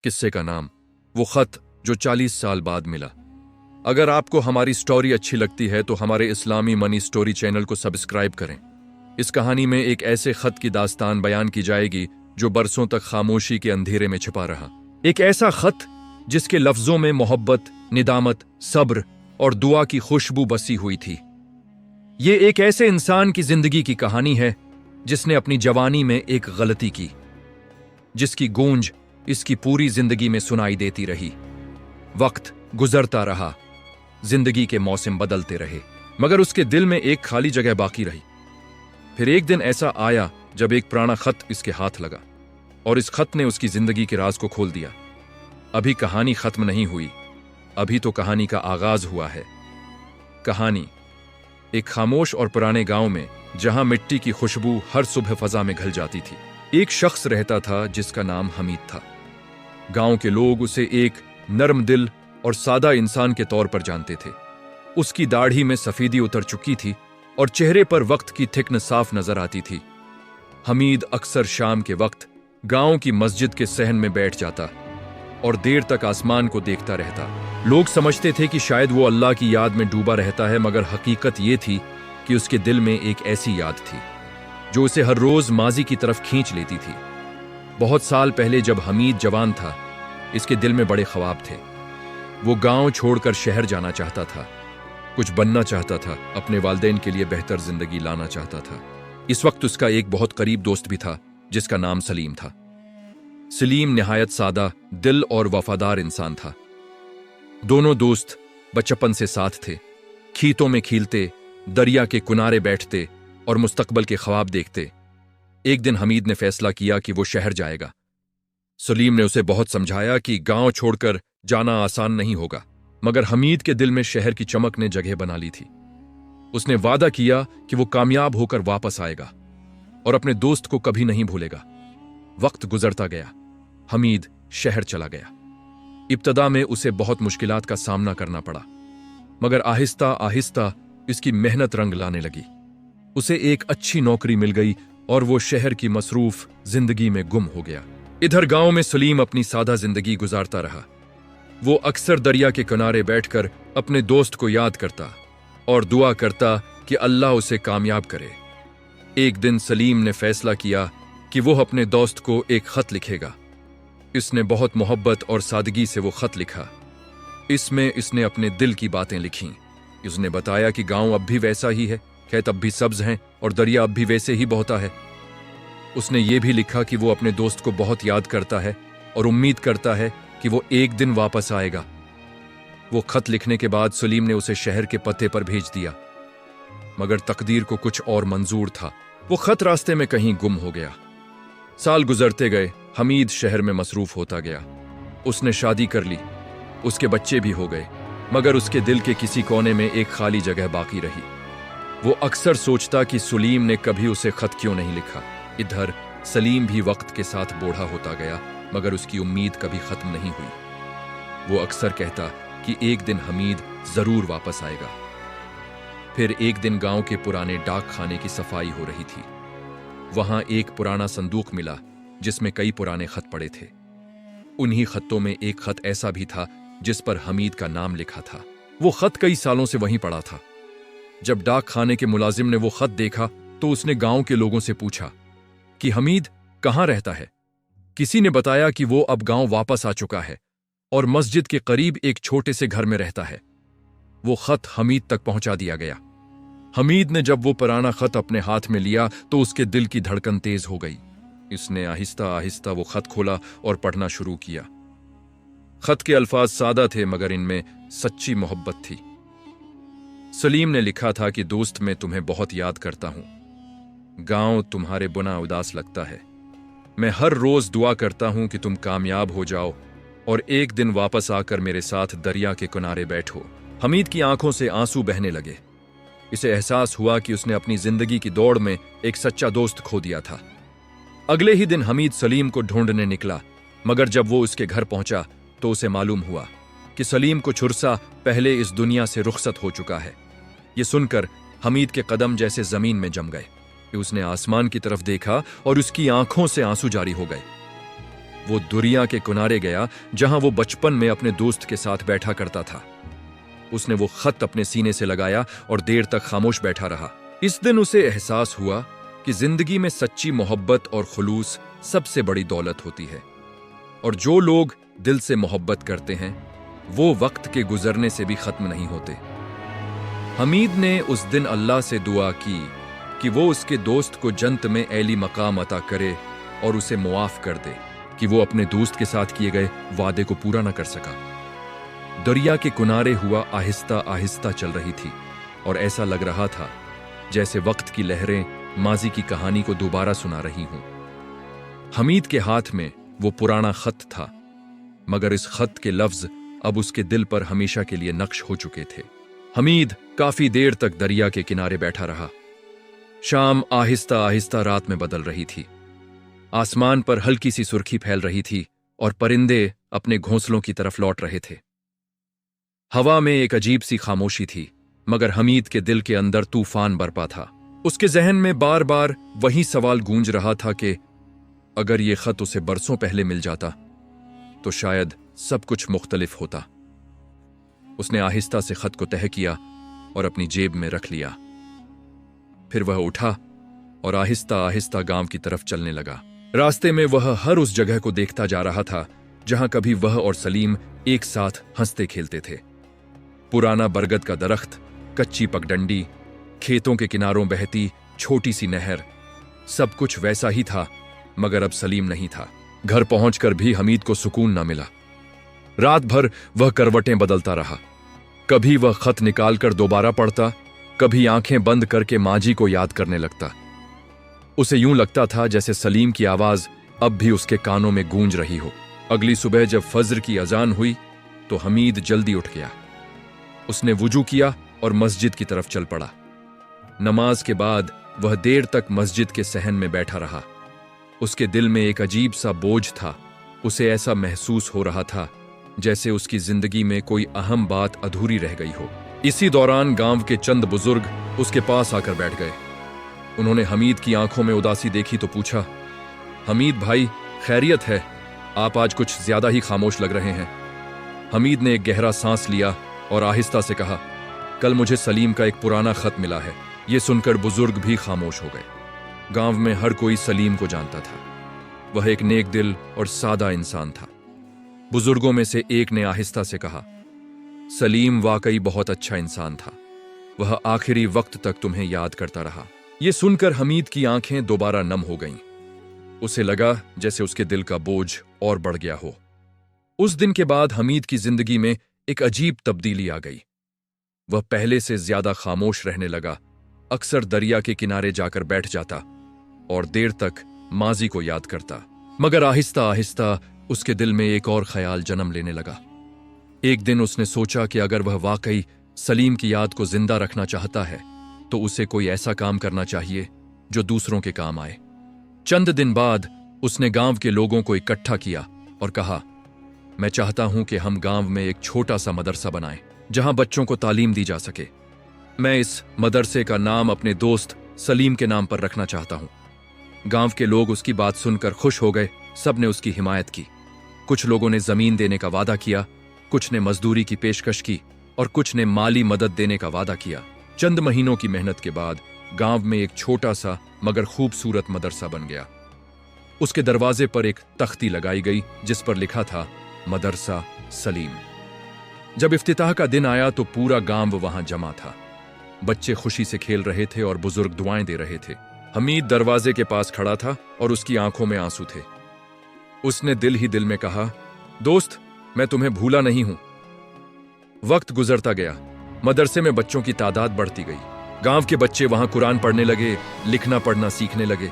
किस्से का नाम, वो खत जो 40 साल बाद मिला। अगर आपको हमारी स्टोरी अच्छी लगती है तो हमारे इस्लामी मनी स्टोरी चैनल को सब्सक्राइब करें। इस कहानी में एक ऐसे खत की दास्तान बयान की जाएगी जो बरसों तक खामोशी के अंधेरे में छिपा रहा। एक ऐसा खत जिसके लफ्जों में मोहब्बत, निदामत, सब्र और दुआ की खुशबू बसी हुई थी। ये एक ऐसे इंसान की जिंदगी की कहानी है जिसने अपनी जवानी में एक गलती की, जिसकी गूंज इसकी पूरी जिंदगी में सुनाई देती रही। वक्त गुजरता रहा, जिंदगी के मौसम बदलते रहे, मगर उसके दिल में एक खाली जगह बाकी रही। फिर एक दिन ऐसा आया जब एक पुराना खत इसके हाथ लगा और इस खत ने उसकी जिंदगी के राज को खोल दिया। अभी कहानी खत्म नहीं हुई, अभी तो कहानी का आगाज हुआ है। कहानी एक खामोश और पुराने गांव में, जहां मिट्टी की खुशबू हर सुबह फजा में घुल जाती थी, एक शख्स रहता था जिसका नाम हमीद था। गांव के लोग उसे एक नर्म दिल और सादा इंसान के तौर पर जानते थे। उसकी दाढ़ी में सफेदी उतर चुकी थी और चेहरे पर वक्त की थिकनेस साफ नजर आती थी। हमीद अक्सर शाम के वक्त गांव की मस्जिद के सहन में बैठ जाता और देर तक आसमान को देखता रहता। लोग समझते थे कि शायद वो अल्लाह की याद में डूबा रहता है, मगर हकीकत ये थी कि उसके दिल में एक ऐसी याद थी जो उसे हर रोज माजी की तरफ खींच लेती थी। बहुत साल पहले जब हमीद जवान था, इसके दिल में बड़े ख्वाब थे। वो गांव छोड़कर शहर जाना चाहता था, कुछ बनना चाहता था, अपने वालिदैन के लिए बेहतर जिंदगी लाना चाहता था। इस वक्त उसका एक बहुत करीब दोस्त भी था जिसका नाम सलीम था। सलीम निहायत सादा दिल और वफादार इंसान था। दोनों दोस्त बचपन से साथ थे, खेतों में खेलते, दरिया के किनारे बैठते और मुस्तकबल के ख्वाब देखते। एक दिन हमीद ने फैसला किया कि वो शहर जाएगा। सलीम ने उसे बहुत समझाया कि गांव छोड़कर जाना आसान नहीं होगा, मगर हमीद के दिल में शहर की चमक ने जगह बना ली थी। उसने वादा किया कि वो कामयाब होकर वापस आएगा और अपने दोस्त को कभी नहीं भूलेगा। वक्त गुजरता गया, हमीद शहर चला गया। इब्तदा में उसे बहुत मुश्किलात का सामना करना पड़ा, मगर आहिस्ता आहिस्ता इसकी मेहनत रंग लाने लगी। उसे एक अच्छी नौकरी मिल गई और वो शहर की मसरूफ जिंदगी में गुम हो गया। इधर गांव में सलीम अपनी सादा जिंदगी गुजारता रहा। वो अक्सर दरिया के किनारे बैठकर अपने दोस्त को याद करता और दुआ करता कि अल्लाह उसे कामयाब करे। एक दिन सलीम ने फैसला किया कि वो अपने दोस्त को एक खत लिखेगा। इसने बहुत मोहब्बत और सादगी से वो खत लिखा। इसमें इसने अपने दिल की बातें लिखीं। उसने बताया कि गांव अब भी वैसा ही है, खेत अब भी सब्ज हैं और दरिया अब भी वैसे ही बहता है। उसने ये भी लिखा कि वो अपने दोस्त को बहुत याद करता है और उम्मीद करता है कि वो एक दिन वापस आएगा। वो खत लिखने के बाद सलीम ने उसे शहर के पते पर भेज दिया, मगर तकदीर को कुछ और मंजूर था। वो खत रास्ते में कहीं गुम हो गया। साल गुजरते गए, हमीद शहर में मसरूफ होता गया। उसने शादी कर ली, उसके बच्चे भी हो गए, मगर उसके दिल के किसी कोने में एक खाली जगह बाकी रही। वो अक्सर सोचता कि सलीम ने कभी उसे खत क्यों नहीं लिखा। इधर सलीम भी वक्त के साथ बूढ़ा होता गया, मगर उसकी उम्मीद कभी खत्म नहीं हुई। वो अक्सर कहता कि एक दिन हमीद जरूर वापस आएगा। फिर एक दिन गांव के पुराने डाक खाने की सफाई हो रही थी। वहां एक पुराना संदूक मिला जिसमें कई पुराने खत पड़े थे। उन्हीं खतों में एक खत ऐसा भी था जिस पर हमीद का नाम लिखा था। वो खत कई सालों से वहीं पड़ा था। जब डाक खाने के मुलाजिम ने वो खत देखा तो उसने गांव के लोगों से पूछा कि हमीद कहां रहता है। किसी ने बताया कि वो अब गांव वापस आ चुका है और मस्जिद के करीब एक छोटे से घर में रहता है। वो खत हमीद तक पहुंचा दिया गया। हमीद ने जब वो पुराना खत अपने हाथ में लिया तो उसके दिल की धड़कन तेज हो गई। इसने आहिस्ता आहिस्ता वो खत खोला और पढ़ना शुरू किया। खत के अल्फाज सादा थे, मगर इनमें सच्ची मोहब्बत थी। सलीम ने लिखा था कि दोस्त, मैं तुम्हें बहुत याद करता हूं। गांव तुम्हारे बिना उदास लगता है। मैं हर रोज दुआ करता हूं कि तुम कामयाब हो जाओ और एक दिन वापस आकर मेरे साथ दरिया के किनारे बैठो। हमीद की आंखों से आंसू बहने लगे। इसे एहसास हुआ कि उसने अपनी जिंदगी की दौड़ में एक सच्चा दोस्त खो दिया था। अगले ही दिन हमीद सलीम को ढूंढने निकला, मगर जब वो उसके घर पहुंचा तो उसे मालूम हुआ कि सलीम को छुरसा पहले इस दुनिया से रुखसत हो चुका है। ये सुनकर हमीद के कदम जैसे जमीन में जम गए। उसने आसमान की तरफ देखा और उसकी आंखों से आंसू जारी हो गए। वो दरिया के किनारे गया जहां वो बचपन में अपने दोस्त के साथ बैठा करता था। उसने वो खत अपने सीने से लगाया और देर तक खामोश बैठा रहा। इस दिन उसे एहसास हुआ कि जिंदगी में सच्ची मोहब्बत और खुलूस सबसे बड़ी दौलत होती है, और जो लोग दिल से मोहब्बत करते हैं वो वक्त के गुजरने से भी खत्म नहीं होते। हमीद ने उस दिन अल्लाह से दुआ की कि वो उसके दोस्त को जन्नत में ऐली मकाम अता करे और उसे मुआफ कर दे कि वो अपने दोस्त के साथ किए गए वादे को पूरा न कर सका। दरिया के किनारे हुआ आहिस्ता आहिस्ता चल रही थी और ऐसा लग रहा था जैसे वक्त की लहरें माजी की कहानी को दोबारा सुना रही हों। हमीद के हाथ में वो पुराना खत था, मगर इस खत के लफ्ज अब उसके दिल पर हमेशा के लिए नक्श हो चुके थे। हमीद काफी देर तक दरिया के किनारे बैठा रहा। शाम आहिस्ता आहिस्ता रात में बदल रही थी। आसमान पर हल्की सी सुर्खी फैल रही थी और परिंदे अपने घोंसलों की तरफ लौट रहे थे। हवा में एक अजीब सी खामोशी थी, मगर हमीद के दिल के अंदर तूफान बरपा था। उसके जहन में बार बार वही सवाल गूंज रहा था कि अगर ये खत उसे बरसों पहले मिल जाता तो शायद सब कुछ मुख्तलिफ होता। उसने आहिस्ता से खत को तह किया और अपनी जेब में रख लिया। फिर वह उठा और आहिस्ता आहिस्ता गांव की तरफ चलने लगा। रास्ते में वह हर उस जगह को देखता जा रहा था जहां कभी वह और सलीम एक साथ हंसते खेलते थे। पुराना बरगद का दरख्त, कच्ची पगडंडी, खेतों के किनारों बहती छोटी सी नहर, सब कुछ वैसा ही था, मगर अब सलीम नहीं था। घर पहुंचकर भी हमीद को सुकून न मिला। रात भर वह करवटें बदलता रहा। कभी वह खत निकालकर दोबारा पढ़ता, कभी आंखें बंद करके माजी को याद करने लगता। उसे यूं लगता था जैसे सलीम की आवाज अब भी उसके कानों में गूंज रही हो। अगली सुबह जब फज्र की अजान हुई तो हमीद जल्दी उठ गया। उसने वुजू किया और मस्जिद की तरफ चल पड़ा। नमाज के बाद वह देर तक मस्जिद के सहन में बैठा रहा। उसके दिल में एक अजीब सा बोझ था। उसे ऐसा महसूस हो रहा था जैसे उसकी जिंदगी में कोई अहम बात अधूरी रह गई हो। इसी दौरान गांव के चंद बुजुर्ग उसके पास आकर बैठ गए। उन्होंने हमीद की आंखों में उदासी देखी तो पूछा, हमीद भाई, खैरियत है? आप आज कुछ ज्यादा ही खामोश लग रहे हैं। हमीद ने एक गहरा सांस लिया और आहिस्ता से कहा, कल मुझे सलीम का एक पुराना खत मिला है। यह सुनकर बुजुर्ग भी खामोश हो गए। गांव में हर कोई सलीम को जानता था। वह एक नेक दिल और सादा इंसान था। बुजुर्गों में से एक ने आहिस्ता से कहा, सलीम वाकई बहुत अच्छा इंसान था। वह आखिरी वक्त तक तुम्हें याद करता रहा। यह सुनकर हमीद की आंखें दोबारा नम हो गईं। उसे लगा जैसे उसके दिल का बोझ और बढ़ गया हो। उस दिन के बाद हमीद की जिंदगी में एक अजीब तब्दीली आ गई। वह पहले से ज्यादा खामोश रहने लगा। अक्सर दरिया के किनारे जाकर बैठ जाता और देर तक माजी को याद करता। मगर आहिस्ता आहिस्ता उसके दिल में एक और ख्याल जन्म लेने लगा। एक दिन उसने सोचा कि अगर वह वाकई सलीम की याद को जिंदा रखना चाहता है तो उसे कोई ऐसा काम करना चाहिए जो दूसरों के काम आए। चंद दिन बाद उसने गांव के लोगों को इकट्ठा किया और कहा, मैं चाहता हूं कि हम गांव में एक छोटा सा मदरसा बनाएं जहां बच्चों को तालीम दी जा सके। मैं इस मदरसे का नाम अपने दोस्त सलीम के नाम पर रखना चाहता हूं। गांव के लोग उसकी बात सुनकर खुश हो गए। सब ने उसकी हिमायत की। कुछ लोगों ने जमीन देने का वादा किया, कुछ ने मजदूरी की पेशकश की और कुछ ने माली मदद देने का वादा किया। चंद महीनों की मेहनत के बाद गांव में एक छोटा सा मगर खूबसूरत मदरसा बन गया। उसके दरवाजे पर एक तख्ती लगाई गई जिस पर लिखा था, मदरसा सलीम। जब इफ्तिताह का दिन आया तो पूरा गांव वहां जमा था। बच्चे खुशी से खेल रहे थे और बुजुर्ग दुआएं दे रहे थे। हमीद दरवाजे के पास खड़ा था और उसकी आंखों में आंसू थे। उसने दिल ही दिल में कहा, दोस्त, मैं तुम्हें भूला नहीं हूं। वक्त गुजरता गया। मदरसे में बच्चों की तादाद बढ़ती गई। गांव के बच्चे वहां कुरान पढ़ने लगे, लिखना पढ़ना सीखने लगे।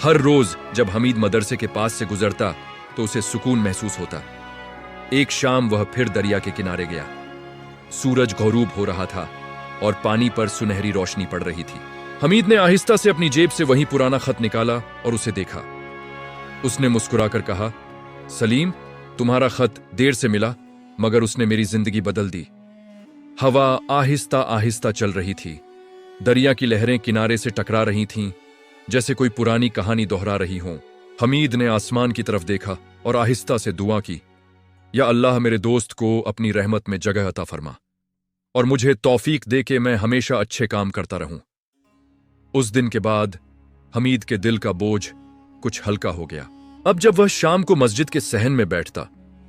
हर रोज जब हमीद मदरसे के पास से गुजरता तो उसे सुकून महसूस होता। एक शाम वह फिर दरिया के किनारे गया। सूरज गरूब हो रहा था और पानी पर सुनहरी रोशनी पड़ रही थी। हमीद ने आहिस्ता से अपनी जेब से वही पुराना खत निकाला और उसे देखा। उसने मुस्कुराकर कहा, सलीम, तुम्हारा खत देर से मिला मगर उसने मेरी जिंदगी बदल दी। हवा आहिस्ता आहिस्ता चल रही थी। दरिया की लहरें किनारे से टकरा रही थीं, जैसे कोई पुरानी कहानी दोहरा रही हों। हमीद ने आसमान की तरफ देखा और आहिस्ता से दुआ की, या अल्लाह मेरे दोस्त को अपनी रहमत में जगह अता फरमा और मुझे तौफीक दे के मैं हमेशा अच्छे काम करता रहूं। उस दिन के बाद हमीद के दिल का बोझ कुछ हल्का हो गया। अब जब वह शाम को मस्जिद के सहन में बैठता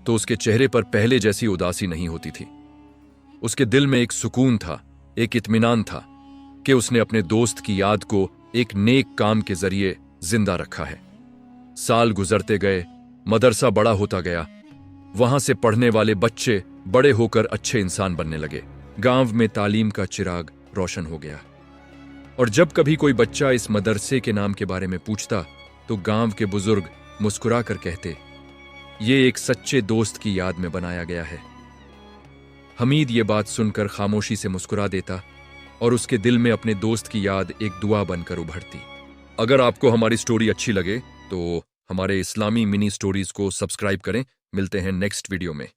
तो उसके चेहरे पर पहले जैसी उदासी नहीं होती थी। उसके दिल में एक सुकून था, एक इत्मीनान था कि उसने अपने दोस्त की याद को एक नेक काम के जरिए जिंदा रखा है। साल गुजरते गए, मदरसा बड़ा होता गया, वहां से पढ़ने वाले बच्चे बड़े होकर अच्छे इंसान बनने लगे। गांव में तालीम का चिराग रोशन हो गया और जब कभी कोई बच्चा इस मदरसे के नाम के बारे में पूछता तो गांव के बुजुर्ग मुस्कुरा कर कहते, ये एक सच्चे दोस्त की याद में बनाया गया है। हमीद ये बात सुनकर खामोशी से मुस्कुरा देता और उसके दिल में अपने दोस्त की याद एक दुआ बनकर उभरती। अगर आपको हमारी स्टोरी अच्छी लगे तो हमारे इस्लामी मिनी स्टोरीज को सब्सक्राइब करें। मिलते हैं नेक्स्ट वीडियो में।